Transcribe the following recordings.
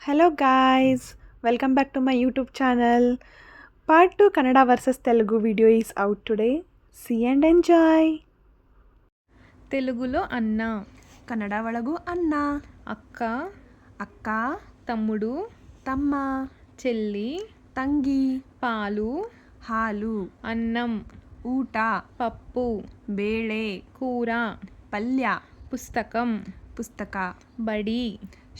Hello guys, welcome back to my YouTube channel. Part 2 Kannada versus Telugu video is out today. See and enjoy. తెలుగులో అన్న, కన్నడ ಒಳಗೂ ಅಣ್ಣ, అక్క, ಅಕ್ಕ, తమ్ముడు, ತಮ್ಮ, చెల్లి, ತಂಗಿ, పాలు, ಹಾಲು, అన్నం, ಊಟ, పప్పు, ಬೇಳೆ, కూర, ಪಲ್ಯ, పుస్తకం, ಪುಸ್ತಕ, బడి,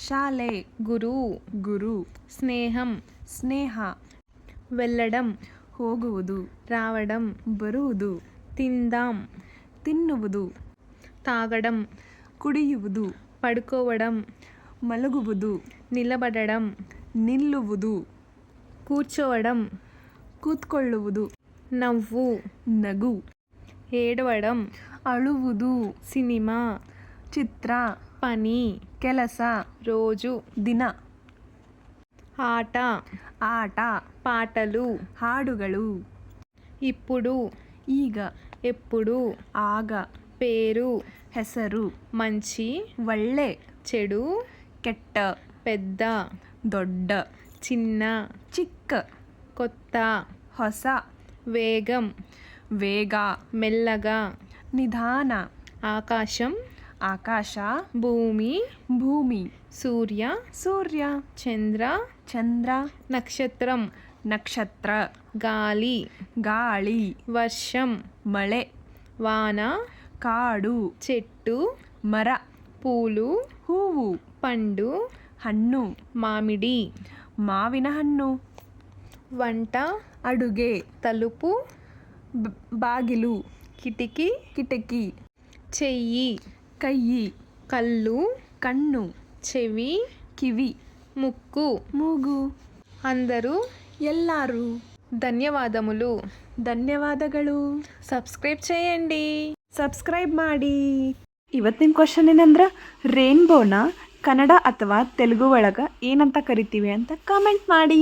ಶಾಲೆ, గురు, ಗುರು, స్నేహం, ಸ್ನೇಹ, వెళ్ళడం, ಹೋಗುವುದು, రావడం, ಬರುವುದು, తిందాం, ತಿನ್ನುವುದು, తాగడం, ಕುಡಿಯುವುದು, పడుకోవడం, ಮಲಗುವುದು, నిలబడడం, ನಿಲ್ಲುವುದು, కూర్చోవడం, ಕೂತ್ಕೊಳ್ಳುವುದು, నవ్వు, ನಗು, ఏడవడం, ಅಳುವುದು, సినిమా, ಚಿತ್ರ, పని, ಕೆಲಸ, రోజు, ದಿನ, ఆట, ಆಟ, పాటలు, ಹಾಡುಗಳು, ఇప్పుడు, ಈಗ, ఎప్పుడు, ಆಗ, పేరు, ಹೆಸರು, మంచి, ಒಳ್ಳೆ, చెడు, ಕೆಟ್ಟ, పెద్ద, ದೊಡ್ಡ, చిన్న, ಚಿಕ್ಕ, కొత్త, ಹೊಸ, వేగం, ವೇಗ, మెల్లగా, ನಿಧಾನ, ఆకాశం, ಆಕಾಶ, భూమి, ಭೂಮಿ, సూర్య, ಸೂರ್ಯ, చంద్ర, ಚಂದ್ರ, నక్షత్రం, ನಕ್ಷತ್ರ, గాలి, ಗಾಳಿ, వర్షం, ಮಳೆ, వాన, ಕಾಡು, చెట్టు, ಮರ, పూలు, ಹೂವು, పండు, ಹಣ್ಣು, మామిడి, ಮಾವಿನ ಹಣ್ಣು, వంట, ಅಡುಗೆ, తలుపు, ಬಾಗಿಲು, కిటికీ, ಕಿಟಕಿ, చెయ్యి, ಕೈ, కళ్ళు, ಕಣ್ಣು, చెవి, ಕಿವಿ, ముక్కు, ಮೂಗು, అందరూ ಎಲ್ಲರೂ, ధన్యవాదములు. ಧನ್ಯವಾದಗಳು. సబ్స్క్రైబ్ చేయండి. ಸಬ್ಸ್ಕ್ರೈಬ್ ಮಾಡಿ. ಇವತ್ತಿನ ಕ್ವಶನ್ ಏನಂದ್ರೆ ರೇನ್ಬೋನ ಕನ್ನಡ ಅಥವಾ ತೆಲುಗು ಒಳಗೆ ಏನಂತ ಕರಿತೀವಿ ಅಂತ ಕಾಮೆಂಟ್ ಮಾಡಿ.